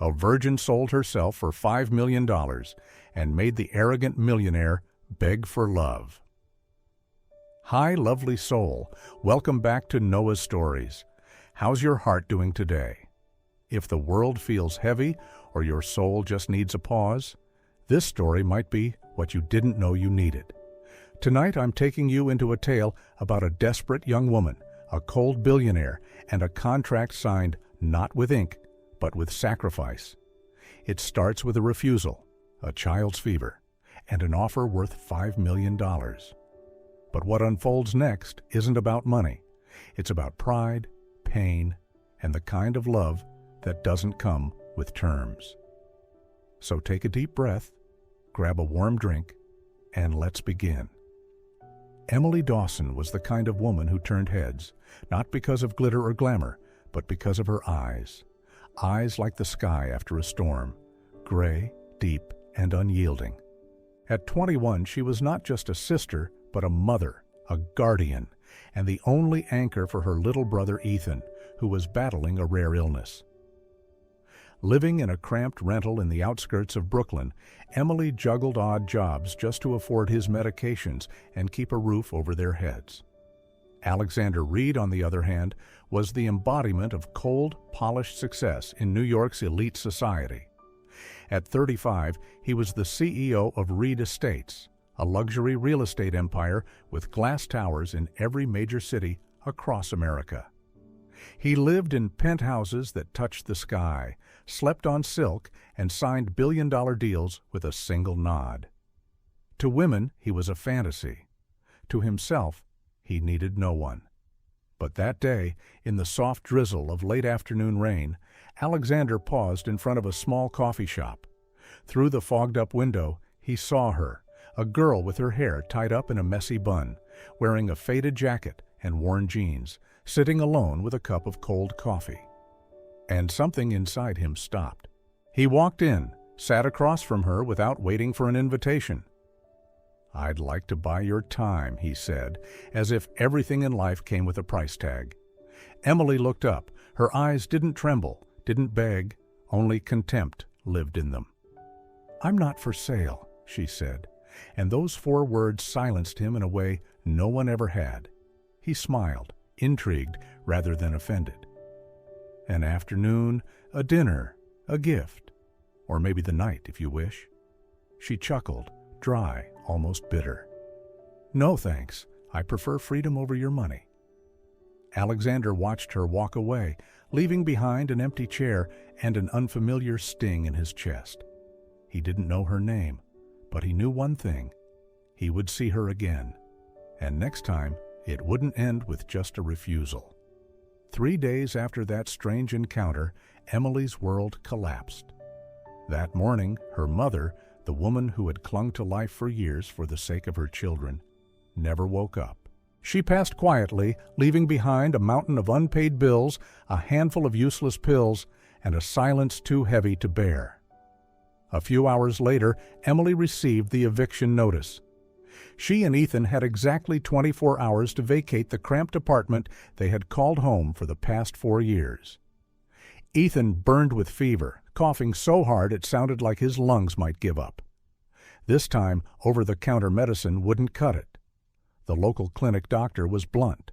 A virgin sold herself for $5 million and made the arrogant millionaire beg for love. Hi, lovely soul. Welcome back to Noah's Stories. How's your heart doing today? If the world feels heavy or your soul just needs a pause, this story might be what you didn't know you needed. Tonight I'm taking you into a tale about a desperate young woman, a cold billionaire, and a contract signed not with ink, but with sacrifice. It starts with a refusal, a child's fever, and an offer worth $5 million. But what unfolds next isn't about money. It's about pride, pain, and the kind of love that doesn't come with terms. So take a deep breath, grab a warm drink, and let's begin. Emily Dawson was the kind of woman who turned heads, not because of glitter or glamour, but because of her eyes. Eyes like the sky after a storm, gray, deep, and unyielding. At 21, she was not just a sister, but a mother, a guardian, and the only anchor for her little brother Ethan, who was battling a rare illness. Living in a cramped rental in the outskirts of Brooklyn, Emily juggled odd jobs just to afford his medications and keep a roof over their heads. Alexander Reed, on the other hand, was the embodiment of cold, polished success in New York's elite society. At 35, he was the CEO of Reed Estates, a luxury real estate empire with glass towers in every major city across America. He lived in penthouses that touched the sky, slept on silk, and signed billion-dollar deals with a single nod. To women, he was a fantasy. To himself, he needed no one. But that day, in the soft drizzle of late afternoon rain, Alexander paused in front of a small coffee shop. Through the fogged-up window, he saw her, a girl with her hair tied up in a messy bun, wearing a faded jacket and worn jeans, sitting alone with a cup of cold coffee. And something inside him stopped. He walked in, sat across from her without waiting for an invitation. "I'd like to buy your time," he said, as if everything in life came with a price tag. Emily looked up. Her eyes didn't tremble, didn't beg, only contempt lived in them. "I'm not for sale," she said, and those 4 words silenced him in a way no one ever had. He smiled, intrigued rather than offended. An afternoon, a dinner, a gift, or maybe the night if you wish. She chuckled, dry, almost bitter. "No thanks, I prefer freedom over your money." Alexander watched her walk away, leaving behind an empty chair and an unfamiliar sting in his chest. He didn't know her name, but he knew one thing: he would see her again, and next time it wouldn't end with just a refusal. 3 days after that strange encounter, Emily's world collapsed. That morning, her mother, the woman who had clung to life for years for the sake of her children, never woke up. She passed quietly, leaving behind a mountain of unpaid bills, a handful of useless pills, and a silence too heavy to bear. A few hours later, Emily received the eviction notice. She and Ethan had exactly 24 hours to vacate the cramped apartment they had called home for the past 4 years. Ethan burned with fever, coughing so hard it sounded like his lungs might give up. This time, over-the-counter medicine wouldn't cut it. The local clinic doctor was blunt.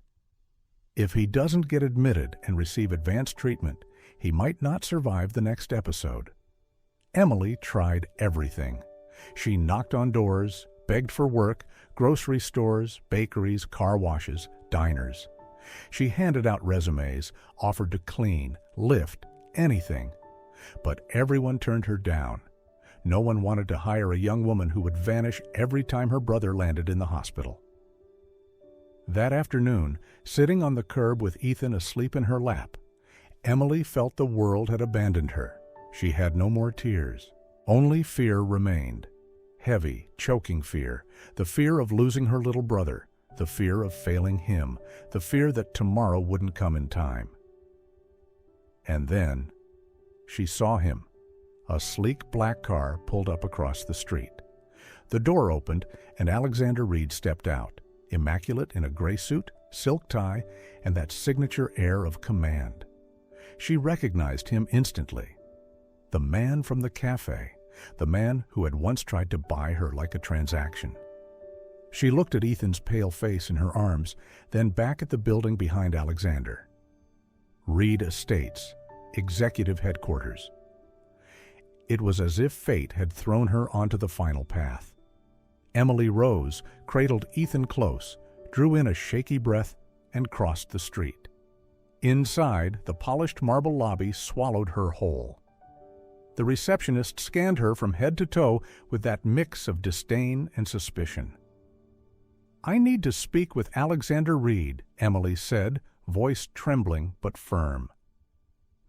If he doesn't get admitted and receive advanced treatment, he might not survive the next episode. Emily tried everything. She knocked on doors, begged for work, grocery stores, bakeries, car washes, diners. She handed out resumes, offered to clean, lift, anything. But everyone turned her down. No one wanted to hire a young woman who would vanish every time her brother landed in the hospital. That afternoon, sitting on the curb with Ethan asleep in her lap, Emily felt the world had abandoned her. She had no more tears. Only fear remained. Heavy, choking fear, the fear of losing her little brother, the fear of failing him, the fear that tomorrow wouldn't come in time. And then she saw him. A sleek black car pulled up across the street. The door opened, and Alexander Reed stepped out, immaculate in a gray suit, silk tie, and that signature air of command. She recognized him instantly. The man from the cafe, the man who had once tried to buy her like a transaction. She looked at Ethan's pale face in her arms, then back at the building behind Alexander. Reed Estates, Executive Headquarters. It was as if fate had thrown her onto the final path. Emily rose, cradled Ethan close, drew in a shaky breath, and crossed the street. Inside, the polished marble lobby swallowed her whole. The receptionist scanned her from head to toe with that mix of disdain and suspicion. "I need to speak with Alexander Reed," Emily said, voice trembling but firm.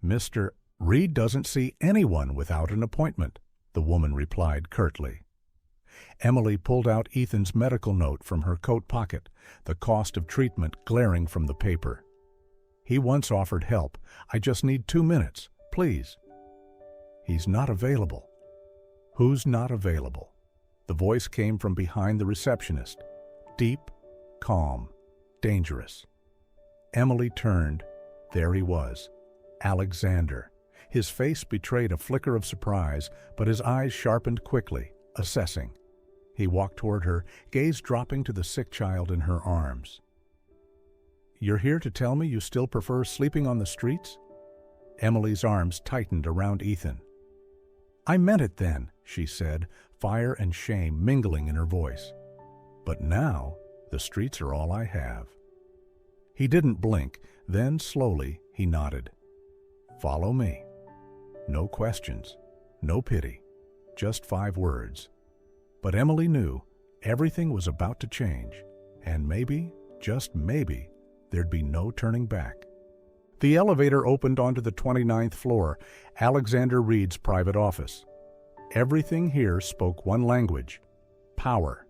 "Mr. Reed doesn't see anyone without an appointment," the woman replied curtly. Emily pulled out Ethan's medical note from her coat pocket, the cost of treatment glaring from the paper. "He once offered help. I just need 2 minutes, please." "He's not available." "Who's not available?" The voice came from behind the receptionist. Deep, calm, dangerous. Emily turned. There he was, Alexander. His face betrayed a flicker of surprise, but his eyes sharpened quickly, assessing. He walked toward her, gaze dropping to the sick child in her arms. "You're here to tell me you still prefer sleeping on the streets?" Emily's arms tightened around Ethan. "I meant it then," she said, fire and shame mingling in her voice. "But now, the streets are all I have." He didn't blink, then slowly he nodded. "Follow me." No questions, no pity, just 5 words. But Emily knew everything was about to change, and maybe, just maybe, there'd be no turning back. The elevator opened onto the 29th floor, Alexander Reed's private office. Everything here spoke one language: power.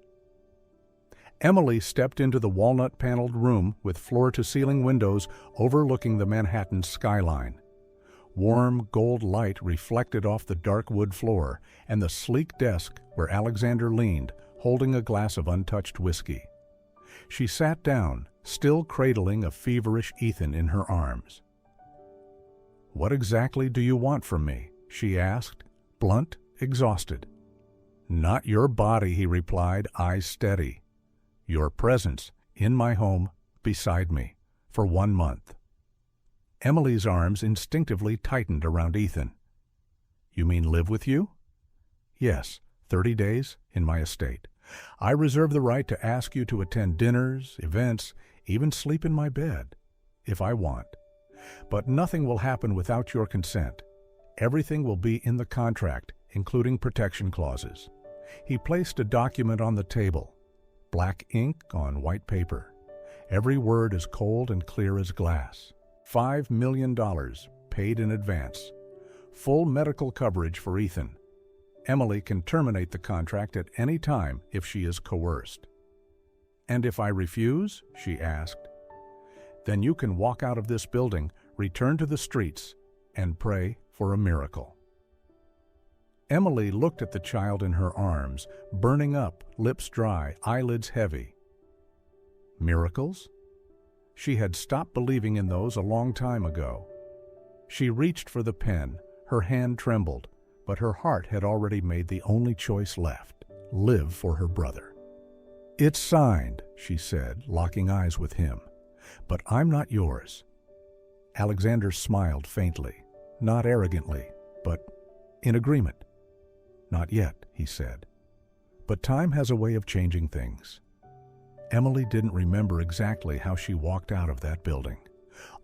Emily stepped into the walnut-paneled room with floor-to-ceiling windows overlooking the Manhattan skyline. Warm gold light reflected off the dark wood floor and the sleek desk where Alexander leaned, holding a glass of untouched whiskey. She sat down, still cradling a feverish Ethan in her arms. "What exactly do you want from me?" she asked, blunt, exhausted. "Not your body," he replied, eyes steady. "Your presence in my home, beside me, for 1 month." Emily's arms instinctively tightened around Ethan. "You mean live with you?" "Yes, 30 days in my estate. I reserve the right to ask you to attend dinners, events, even sleep in my bed, if I want. But nothing will happen without your consent. Everything will be in the contract, including protection clauses." He placed a document on the table, black ink on white paper. Every word as cold and clear as glass. $5 million, paid in advance. Full medical coverage for Ethan. Emily can terminate the contract at any time if she is coerced. "And if I refuse?" she asked. "Then you can walk out of this building, return to the streets, and pray for a miracle." Emily looked at the child in her arms, burning up, lips dry, eyelids heavy. Miracles? She had stopped believing in those a long time ago. She reached for the pen, her hand trembled, but her heart had already made the only choice left: live for her brother. "It's signed," she said, locking eyes with him. "But I'm not yours." Alexander smiled faintly, not arrogantly, but in agreement. "Not yet," he said. "But time has a way of changing things." Emily didn't remember exactly how she walked out of that building.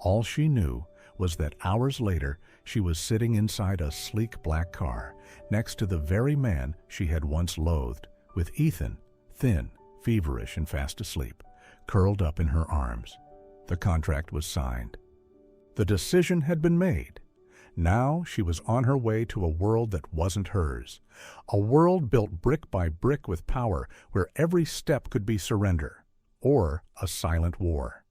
All she knew was that hours later she was sitting inside a sleek black car, next to the very man she had once loathed, with Ethan, thin, feverish, and fast asleep, curled up in her arms. The contract was signed. The decision had been made. Now she was on her way to a world that wasn't hers, a world built brick by brick with power, where every step could be surrender, or a silent war.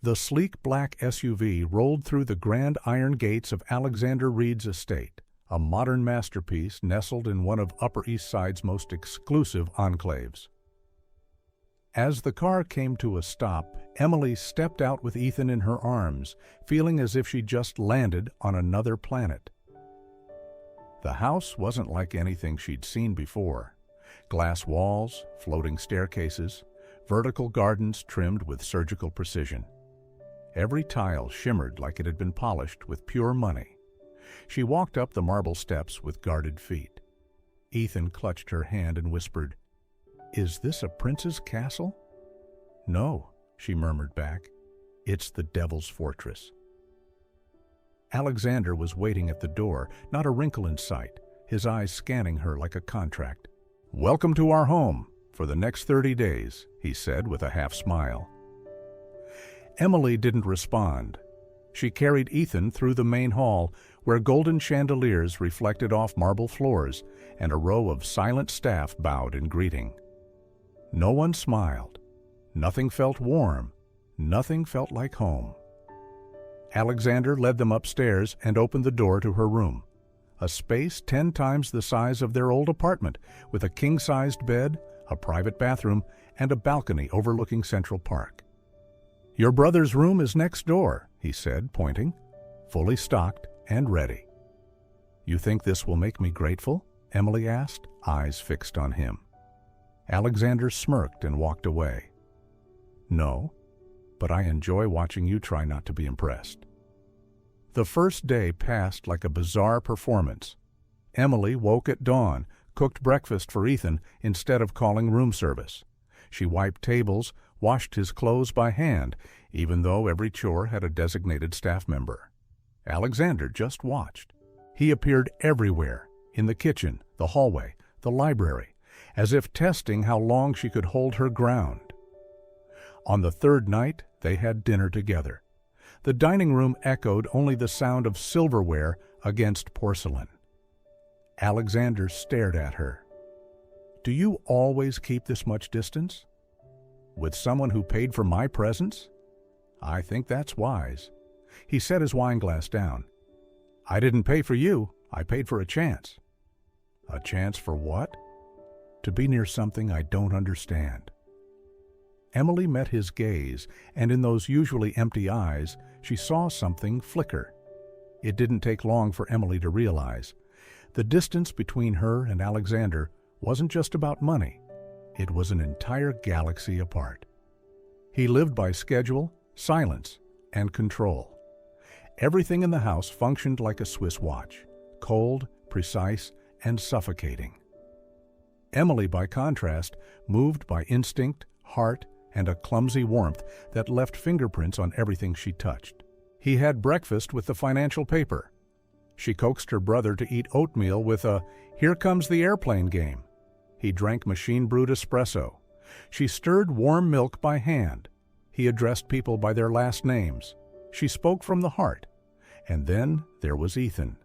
The sleek black SUV rolled through the grand iron gates of Alexander Reed's estate, a modern masterpiece nestled in one of Upper East Side's most exclusive enclaves. As the car came to a stop, Emily stepped out with Ethan in her arms, feeling as if she just landed on another planet. The house wasn't like anything she'd seen before. Glass walls, floating staircases, vertical gardens trimmed with surgical precision. Every tile shimmered like it had been polished with pure money. She walked up the marble steps with guarded feet. Ethan clutched her hand and whispered, "Is this a prince's castle?" "No," she murmured back. "It's the devil's fortress." Alexander was waiting at the door, not a wrinkle in sight, his eyes scanning her like a contract. "Welcome to our home for the next 30 days, he said with a half-smile. Emily didn't respond. She carried Ethan through the main hall, where golden chandeliers reflected off marble floors, and a row of silent staff bowed in greeting. No one smiled. Nothing felt warm. Nothing felt like home. Alexander led them upstairs and opened the door to her room, a space 10 times the size of their old apartment, with a king-sized bed, a private bathroom, and a balcony overlooking Central Park. "Your brother's room is next door," he said, pointing, "fully stocked and ready." "You think this will make me grateful?" Emily asked, eyes fixed on him. Alexander smirked and walked away. "No, but I enjoy watching you try not to be impressed." The first day passed like a bizarre performance. Emily woke at dawn, cooked breakfast for Ethan instead of calling room service. She wiped tables, washed his clothes by hand, even though every chore had a designated staff member. Alexander just watched. He appeared everywhere, in the kitchen, the hallway, the library, as if testing how long she could hold her ground. On the third night, they had dinner together. The dining room echoed only the sound of silverware against porcelain. Alexander stared at her. "Do you always keep this much distance? With someone who paid for my presence? I think that's wise." He set his wineglass down. "I didn't pay for you. I paid for a chance." "A chance for what?" "To be near something I don't understand." Emily met his gaze, and in those usually empty eyes, she saw something flicker. It didn't take long for Emily to realize. The distance between her and Alexander wasn't just about money. It was an entire galaxy apart. He lived by schedule, silence, and control. Everything in the house functioned like a Swiss watch, cold, precise, and suffocating. Emily, by contrast, moved by instinct, heart, and a clumsy warmth that left fingerprints on everything she touched. He had breakfast with the financial paper. She coaxed her brother to eat oatmeal with a "Here Comes the Airplane" game. He drank machine-brewed espresso. She stirred warm milk by hand. He addressed people by their last names. She spoke from the heart. And then there was Ethan,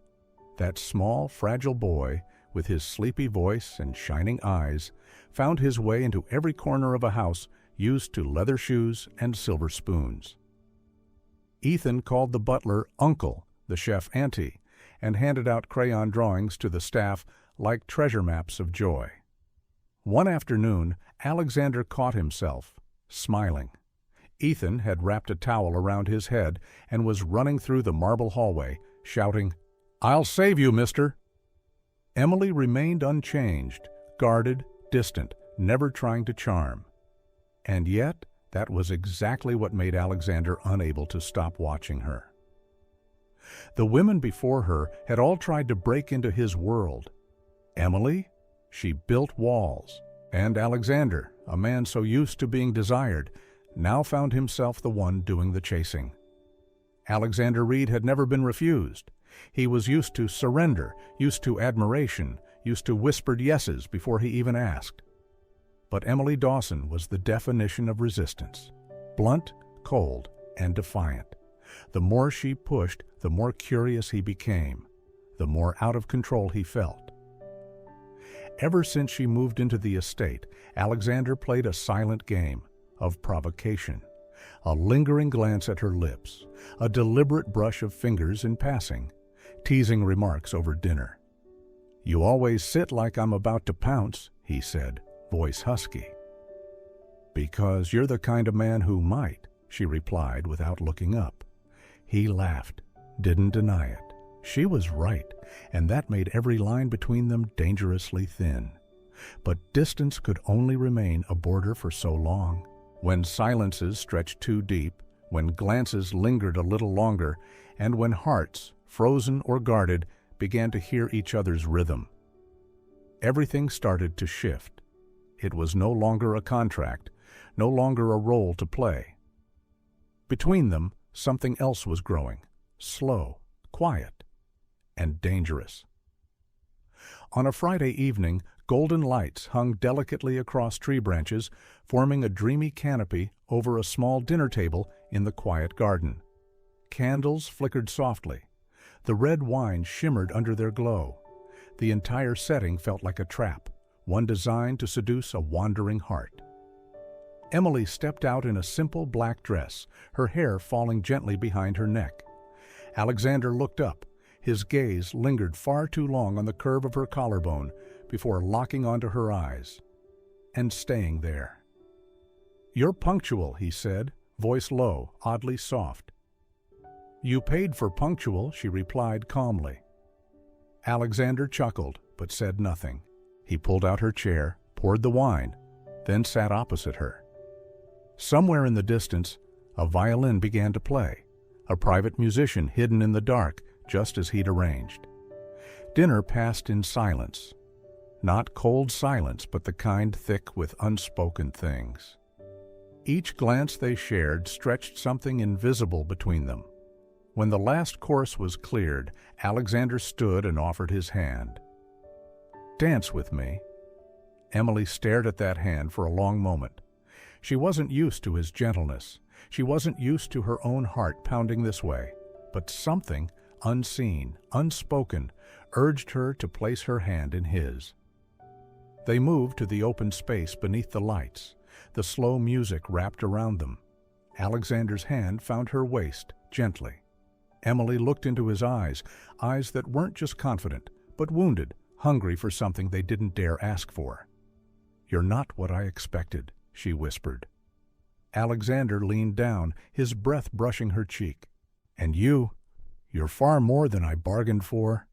that small, fragile boy with his sleepy voice and shining eyes, found his way into every corner of a house used to leather shoes and silver spoons. Ethan called the butler Uncle, the chef Auntie, and handed out crayon drawings to the staff like treasure maps of joy. One afternoon, Alexander caught himself, smiling. Ethan had wrapped a towel around his head and was running through the marble hallway, shouting, "I'll save you, mister!" Emily remained unchanged, guarded, distant, never trying to charm. And yet, that was exactly what made Alexander unable to stop watching her. The women before her had all tried to break into his world. Emily? She built walls. And Alexander, a man so used to being desired, now found himself the one doing the chasing. Alexander Reed had never been refused. He was used to surrender, used to admiration, used to whispered yeses before he even asked. But Emily Dawson was the definition of resistance, blunt, cold, and defiant. The more she pushed, the more curious he became, the more out of control he felt. Ever since she moved into the estate, Alexander played a silent game of provocation, a lingering glance at her lips, a deliberate brush of fingers in passing, teasing remarks over dinner. "You always sit like I'm about to pounce," he said, voice husky. "Because you're the kind of man who might," she replied without looking up. He laughed, didn't deny it. She was right, and that made every line between them dangerously thin. But distance could only remain a border for so long. When silences stretched too deep, when glances lingered a little longer, and when hearts, frozen or guarded, began to hear each other's rhythm. Everything started to shift. It was no longer a contract, no longer a role to play. Between them, something else was growing, slow, quiet, and dangerous. On a Friday evening, golden lights hung delicately across tree branches, forming a dreamy canopy over a small dinner table in the quiet garden. Candles flickered softly. The red wine shimmered under their glow. The entire setting felt like a trap, one designed to seduce a wandering heart. Emily stepped out in a simple black dress, her hair falling gently behind her neck. Alexander looked up. His gaze lingered far too long on the curve of her collarbone before locking onto her eyes and staying there. "You're punctual," he said, voice low, oddly soft. "You paid for punctual," she replied calmly. Alexander chuckled, but said nothing. He pulled out her chair, poured the wine, then sat opposite her. Somewhere in the distance, a violin began to play, a private musician hidden in the dark, just as he'd arranged. Dinner passed in silence. Not cold silence, but the kind thick with unspoken things. Each glance they shared stretched something invisible between them. When the last course was cleared, Alexander stood and offered his hand. "Dance with me." Emily stared at that hand for a long moment. She wasn't used to his gentleness. She wasn't used to her own heart pounding this way. But something, unseen, unspoken, urged her to place her hand in his. They moved to the open space beneath the lights. The slow music wrapped around them. Alexander's hand found her waist, gently. Emily looked into his eyes, eyes that weren't just confident, but wounded, hungry for something they didn't dare ask for. "You're not what I expected," she whispered. Alexander leaned down, his breath brushing her cheek. "And you're far more than I bargained for."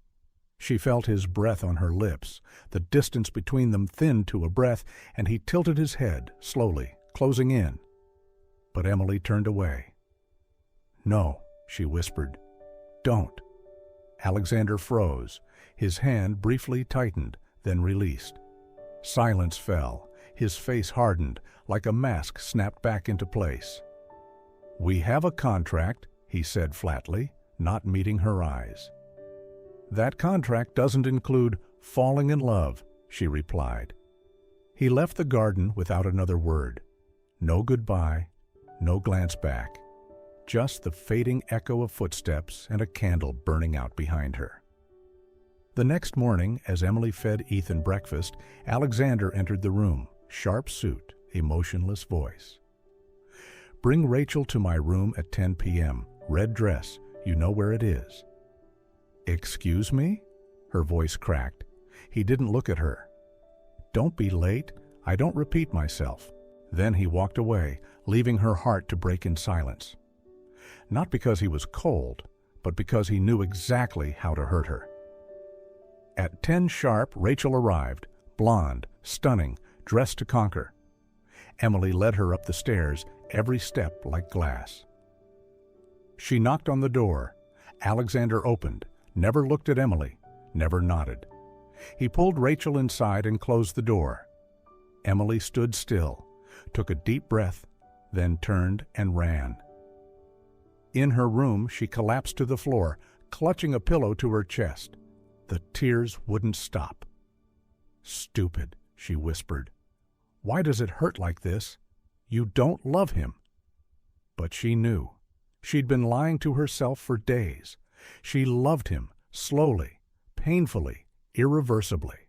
She felt his breath on her lips. The distance between them thinned to a breath, and he tilted his head, slowly, closing in. But Emily turned away. "No," she whispered. "Don't." Alexander froze. His hand briefly tightened, then released. Silence fell. His face hardened, like a mask snapped back into place. "We have a contract," he said flatly, not meeting her eyes. "That contract doesn't include falling in love," she replied. He left the garden without another word. No goodbye, no glance back. Just the fading echo of footsteps and a candle burning out behind her. The next morning, as Emily fed Ethan breakfast, Alexander entered the room, sharp suit, emotionless voice. "Bring Rachel to my room at 10 p.m. Red dress, you know where it is." "Excuse me?" Her voice cracked. He didn't look at her. "Don't be late. I don't repeat myself." Then he walked away, leaving her heart to break in silence. Not because he was cold, but because he knew exactly how to hurt her. At 10 sharp, Rachel arrived, blonde, stunning, dressed to conquer. Emily led her up the stairs, every step like glass. She knocked on the door. Alexander opened, never looked at Emily, never nodded. He pulled Rachel inside and closed the door. Emily stood still, took a deep breath, then turned and ran. In her room, she collapsed to the floor, clutching a pillow to her chest. The tears wouldn't stop. "Stupid," she whispered. "Why does it hurt like this? You don't love him." But she knew. She'd been lying to herself for days. She loved him, slowly, painfully, irreversibly.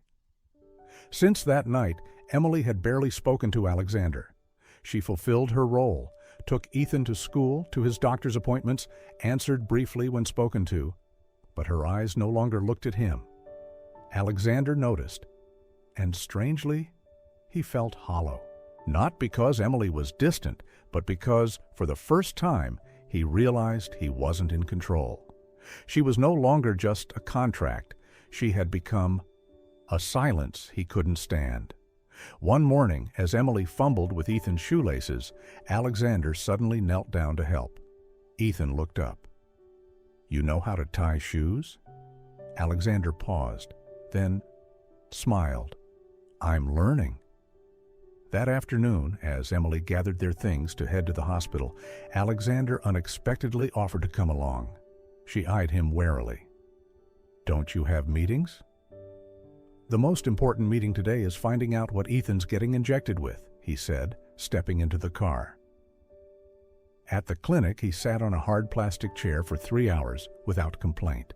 Since that night, Emily had barely spoken to Alexander. She fulfilled her role, took Ethan to school, to his doctor's appointments, answered briefly when spoken to, but her eyes no longer looked at him. Alexander noticed, and strangely, he felt hollow. Not because Emily was distant, but because, for the first time, he realized he wasn't in control. She was no longer just a contract. She had become a silence he couldn't stand. One morning, as Emily fumbled with Ethan's shoelaces, Alexander suddenly knelt down to help. Ethan looked up. "You know how to tie shoes?" Alexander paused, then smiled. "I'm learning." That afternoon, as Emily gathered their things to head to the hospital, Alexander unexpectedly offered to come along. She eyed him warily. "Don't you have meetings?" "The most important meeting today is finding out what Ethan's getting injected with," he said, stepping into the car. At the clinic, he sat on a hard plastic chair for 3 hours without complaint.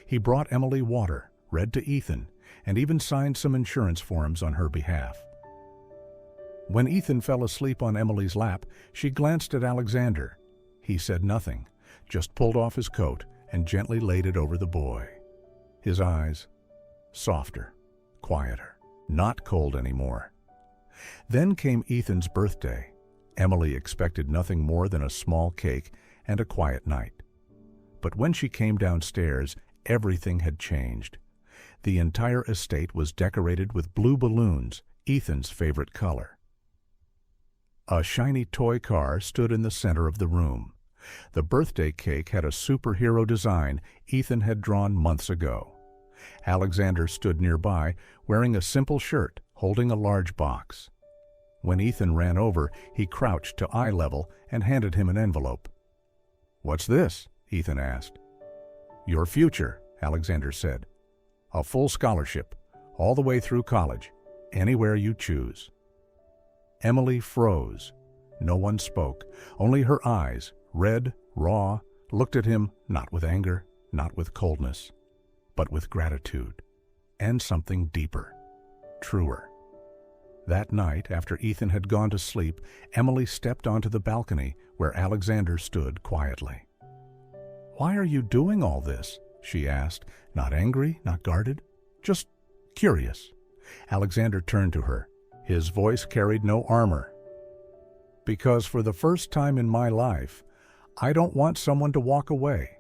He brought Emily water, read to Ethan, and even signed some insurance forms on her behalf. When Ethan fell asleep on Emily's lap, she glanced at Alexander. He said nothing, just pulled off his coat and gently laid it over the boy. His eyes, softer, quieter, not cold anymore. Then came Ethan's birthday. Emily expected nothing more than a small cake and a quiet night. But when she came downstairs, everything had changed. The entire estate was decorated with blue balloons, Ethan's favorite color. A shiny toy car stood in the center of the room. The birthday cake had a superhero design Ethan had drawn months ago. Alexander stood nearby, wearing a simple shirt, holding a large box. When Ethan ran over, he crouched to eye level and handed him an envelope. "What's this?" Ethan asked. "Your future," Alexander said. "A full scholarship, all the way through college, anywhere you choose." Emily froze. No one spoke. Only her eyes, red, raw, looked at him not with anger, not with coldness, but with gratitude, and something deeper, truer. That night, after Ethan had gone to sleep, Emily stepped onto the balcony where Alexander stood quietly. "Why are you doing all this?" she asked, not angry, not guarded, just curious. Alexander turned to her. His voice carried no armor. "Because for the first time in my life, I don't want someone to walk away."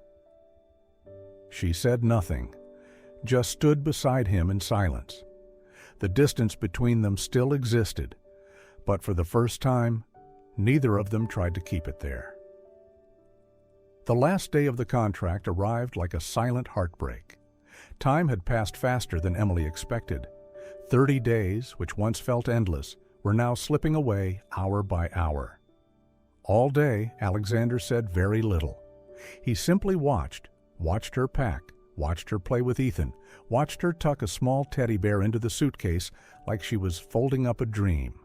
She said nothing, just stood beside him in silence. The distance between them still existed, but for the first time, neither of them tried to keep it there. The last day of the contract arrived like a silent heartbreak. Time had passed faster than Emily expected. 30 days, which once felt endless, were now slipping away hour by hour. All day, Alexander said very little. He simply watched her pack, watched her play with Ethan, watched her tuck a small teddy bear into the suitcase like she was folding up a dream.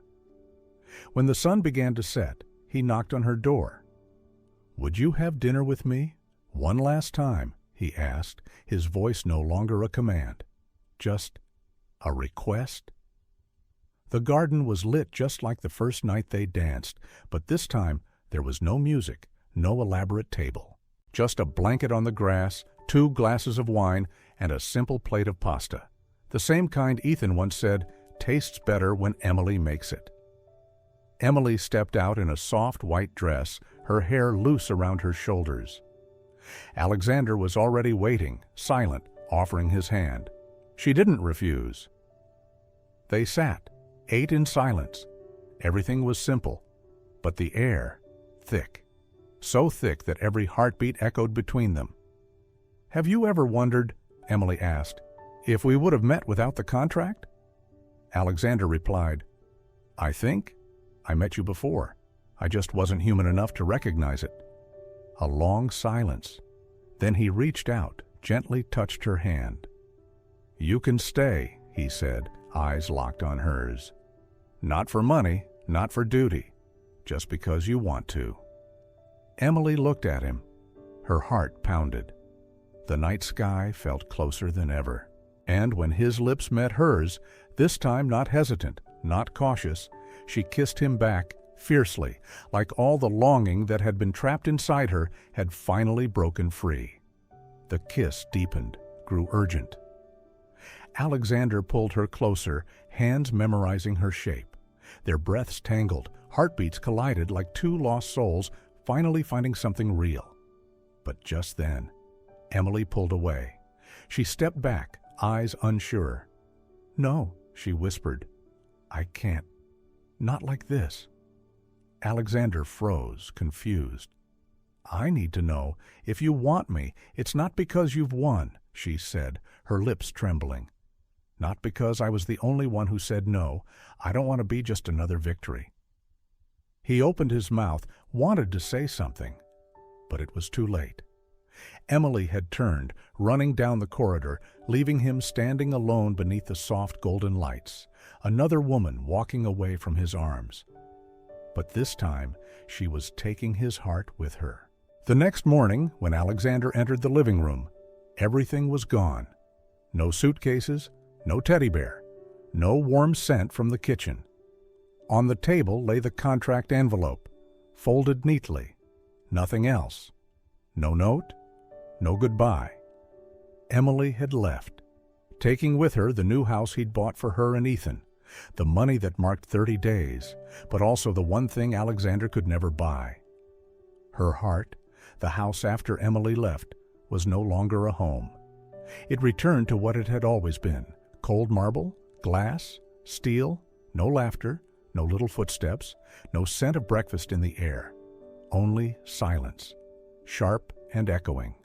When the sun began to set, he knocked on her door. "Would you have dinner with me? One last time," he asked, his voice no longer a command, just a request. The garden was lit just like the first night they danced, but this time there was no music, no elaborate table. Just a blanket on the grass, 2 glasses of wine, and a simple plate of pasta. The same kind Ethan once said, tastes better when Emily makes it. Emily stepped out in a soft white dress, her hair loose around her shoulders. Alexander was already waiting, silent, offering his hand. She didn't refuse. They sat, ate in silence. Everything was simple, but the air, thick. So thick that every heartbeat echoed between them. "Have you ever wondered," Emily asked, "if we would have met without the contract?" Alexander replied, "I think I met you before. I just wasn't human enough to recognize it." A long silence. Then he reached out, gently touched her hand. "You can stay," he said, eyes locked on hers. "Not for money, not for duty, just because you want to." Emily looked at him. Her heart pounded. The night sky felt closer than ever. And when his lips met hers, this time not hesitant, not cautious, she kissed him back fiercely, like all the longing that had been trapped inside her had finally broken free. The kiss deepened, grew urgent. Alexander pulled her closer, hands memorizing her shape. Their breaths tangled, heartbeats collided like 2 lost souls finally finding something real. But just then, Emily pulled away. She stepped back, eyes unsure. "No," she whispered. "I can't. Not like this." Alexander froze, confused. "I need to know. If you want me, it's not because you've won," she said, her lips trembling. "Not because I was the only one who said no. I don't want to be just another victory." He opened his mouth, wanted to say something, but it was too late. Emily had turned, running down the corridor, leaving him standing alone beneath the soft golden lights, another woman walking away from his arms. But this time, she was taking his heart with her. The next morning, when Alexander entered the living room, everything was gone. No suitcases, no teddy bear, no warm scent from the kitchen. On the table lay the contract envelope, folded neatly. Nothing else. No note, no goodbye. Emily had left, taking with her the new house he'd bought for her and Ethan, the money that marked 30 days, but also the one thing Alexander could never buy. Her heart, the house after Emily left, was no longer a home. It returned to what it had always been: cold marble, glass, steel, no laughter, no little footsteps, no scent of breakfast in the air. Only silence, sharp and echoing.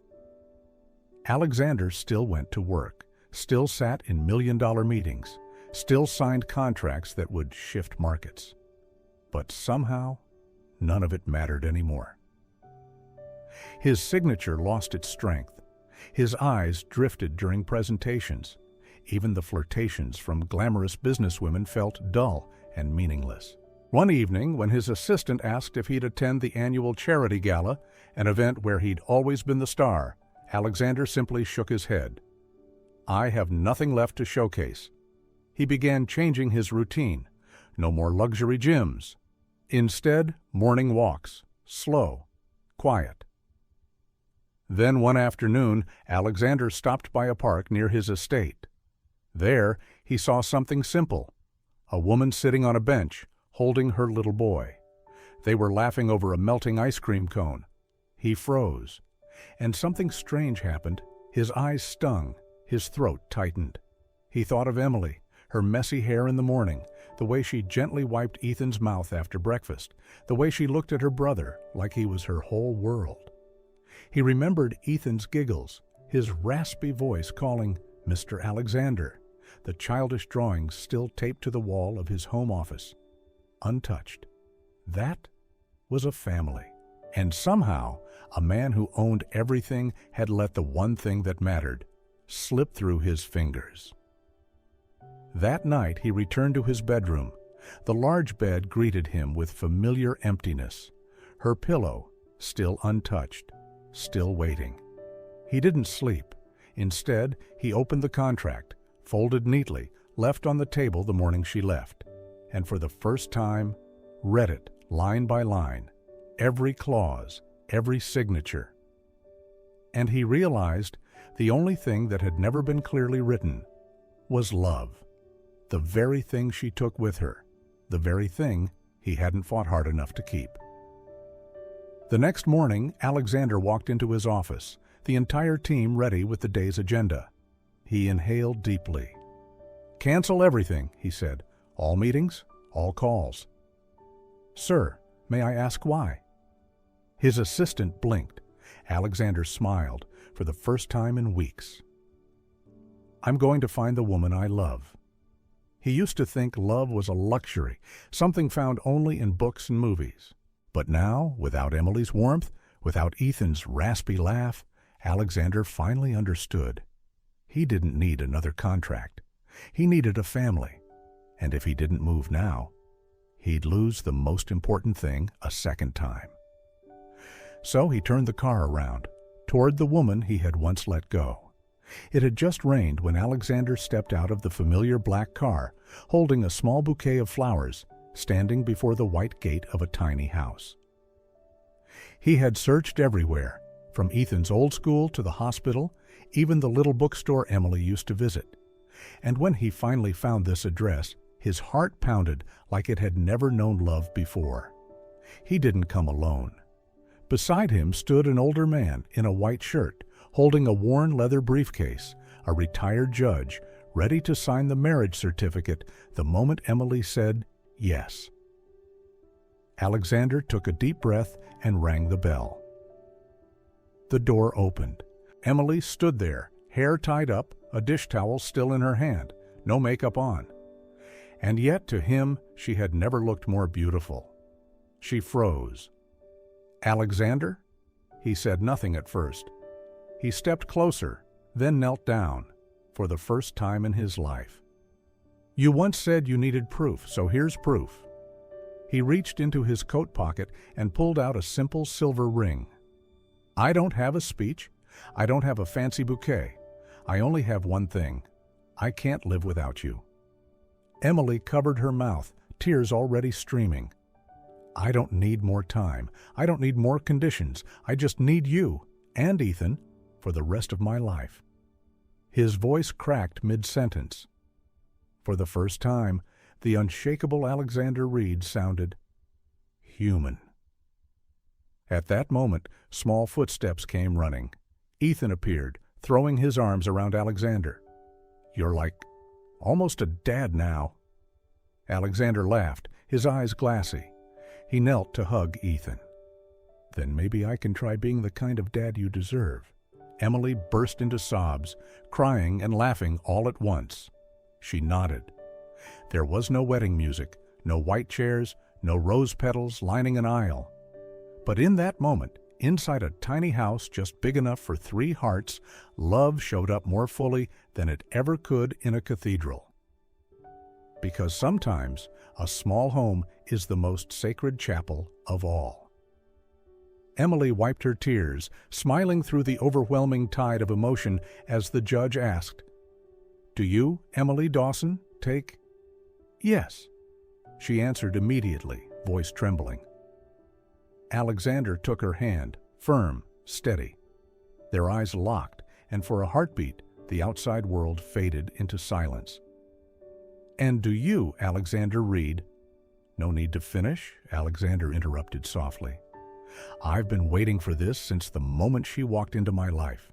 Alexander still went to work, still sat in million-dollar meetings, still signed contracts that would shift markets. But somehow, none of it mattered anymore. His signature lost its strength. His eyes drifted during presentations. Even the flirtations from glamorous businesswomen felt dull and meaningless. One evening, when his assistant asked if he'd attend the annual charity gala, an event where he'd always been the star, Alexander simply shook his head. "I have nothing left to showcase." He began changing his routine. No more luxury gyms. Instead, morning walks, slow, quiet. Then one afternoon, Alexander stopped by a park near his estate. There, he saw something simple: a woman sitting on a bench, holding her little boy. They were laughing over a melting ice cream cone. He froze, and something strange happened. His eyes stung, his throat tightened. He thought of Emily, her messy hair in the morning, the way she gently wiped Ethan's mouth after breakfast, the way she looked at her brother like he was her whole world. He remembered Ethan's giggles, his raspy voice calling Mr. Alexander, the childish drawings still taped to the wall of his home office, untouched. That was a family. And somehow, a man who owned everything had let the one thing that mattered slip through his fingers. That night, he returned to his bedroom. The large bed greeted him with familiar emptiness, her pillow still untouched, still waiting. He didn't sleep. Instead, he opened the contract, folded neatly, left on the table the morning she left, and for the first time, read it line by line, every clause, every signature. And he realized the only thing that had never been clearly written was love, the very thing she took with her, the very thing he hadn't fought hard enough to keep. The next morning, Alexander walked into his office, the entire team ready with the day's agenda. He inhaled deeply. "Cancel everything," he said. "All meetings, all calls." "Sir, may I ask why?" His assistant blinked. Alexander smiled for the first time in weeks. "I'm going to find the woman I love." He used to think love was a luxury, something found only in books and movies. But now, without Emily's warmth, without Ethan's raspy laugh, Alexander finally understood. He didn't need another contract. He needed a family. And if he didn't move now, he'd lose the most important thing a second time. So he turned the car around, toward the woman he had once let go. It had just rained when Alexander stepped out of the familiar black car, holding a small bouquet of flowers, standing before the white gate of a tiny house. He had searched everywhere, from Ethan's old school to the hospital, even the little bookstore Emily used to visit. And when he finally found this address, his heart pounded like it had never known love before. He didn't come alone. Beside him stood an older man in a white shirt, holding a worn leather briefcase, a retired judge, ready to sign the marriage certificate the moment Emily said yes. Alexander took a deep breath and rang the bell. The door opened. Emily stood there, hair tied up, a dish towel still in her hand, no makeup on. And yet to him she had never looked more beautiful. She froze. "Alexander?" He said nothing at first. He stepped closer, then knelt down, for the first time in his life. "You once said you needed proof, so here's proof." He reached into his coat pocket and pulled out a simple silver ring. "I don't have a speech. I don't have a fancy bouquet. I only have one thing. I can't live without you." Emily covered her mouth, tears already streaming. "I don't need more time. I don't need more conditions. I just need you, and Ethan, for the rest of my life." His voice cracked mid-sentence. For the first time, the unshakable Alexander Reed sounded human. At that moment, small footsteps came running. Ethan appeared, throwing his arms around Alexander. "You're like almost a dad now." Alexander laughed, his eyes glassy. He knelt to hug Ethan. "Then maybe I can try being the kind of dad you deserve." Emily burst into sobs, crying and laughing all at once. She nodded. There was no wedding music, no white chairs, no rose petals lining an aisle. But in that moment, inside a tiny house just big enough for 3 hearts, love showed up more fully than it ever could in a cathedral. Because sometimes a small home is the most sacred chapel of all. Emily wiped her tears, smiling through the overwhelming tide of emotion as the judge asked, "Do you, Emily Dawson, take—" "Yes," she answered immediately, voice trembling. Alexander took her hand, firm, steady. Their eyes locked, and for a heartbeat, the outside world faded into silence. "And do you, Alexander Reed—" "No need to finish," Alexander interrupted softly. "I've been waiting for this since the moment she walked into my life."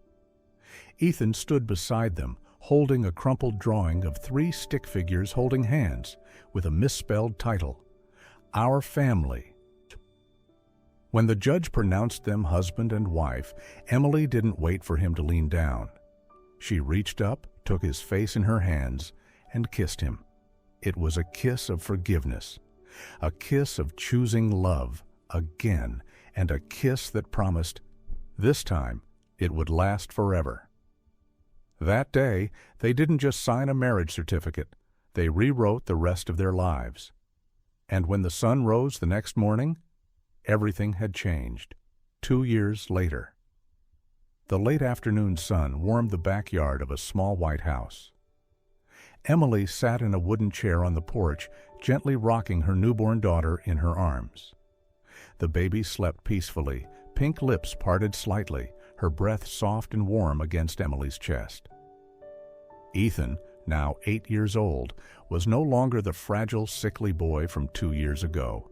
Ethan stood beside them, holding a crumpled drawing of 3 stick figures holding hands, with a misspelled title, "Our Family." When the judge pronounced them husband and wife, Emily didn't wait for him to lean down. She reached up, took his face in her hands, and kissed him. It was a kiss of forgiveness, a kiss of choosing love again, and a kiss that promised, this time, it would last forever. That day, they didn't just sign a marriage certificate, they rewrote the rest of their lives. And when the sun rose the next morning, everything had changed. 2 years later. The late afternoon sun warmed the backyard of a small white house. Emily sat in a wooden chair on the porch, gently rocking her newborn daughter in her arms. The baby slept peacefully, pink lips parted slightly, her breath soft and warm against Emily's chest. Ethan, now 8 years old, was no longer the fragile, sickly boy from 2 years ago.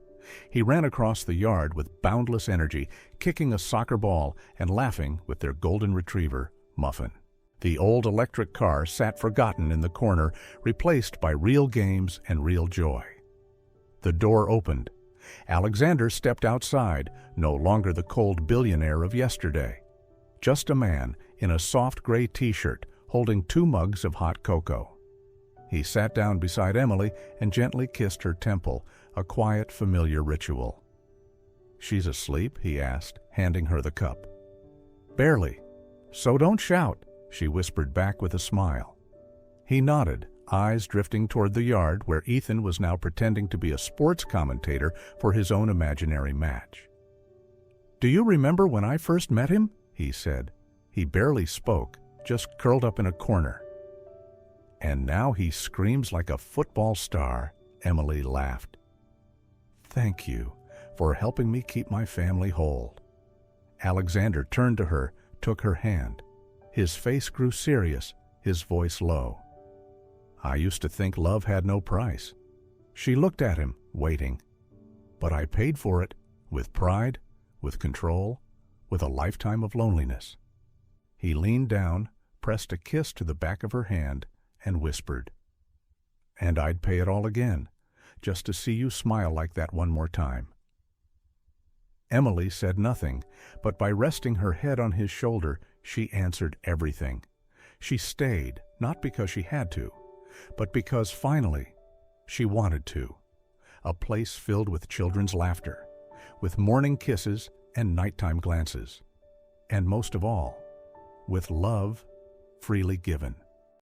He ran across the yard with boundless energy, kicking a soccer ball and laughing with their golden retriever, Muffin. The old electric car sat forgotten in the corner, replaced by real games and real joy. The door opened. Alexander stepped outside, no longer the cold billionaire of yesterday. Just a man in a soft gray t-shirt, holding 2 mugs of hot cocoa. He sat down beside Emily and gently kissed her temple, a quiet, familiar ritual. "She's asleep?" he asked, handing her the cup. "Barely. So don't shout," she whispered back with a smile. He nodded, eyes drifting toward the yard where Ethan was now pretending to be a sports commentator for his own imaginary match. "Do you remember when I first met him?" he said. He barely spoke, just curled up in a corner. "And now he screams like a football star," Emily laughed. "Thank you for helping me keep my family whole." Alexander turned to her, took her hand. His face grew serious, his voice low. "I used to think love had no price." She looked at him, waiting. "But I paid for it, with pride, with control, with a lifetime of loneliness." He leaned down, pressed a kiss to the back of her hand, and whispered, "And I'd pay it all again, just to see you smile like that one more time." Emily said nothing, but by resting her head on his shoulder, she answered everything. She stayed, not because she had to, but because finally she wanted to. A place filled with children's laughter, with morning kisses and nighttime glances, and most of all, with love freely given.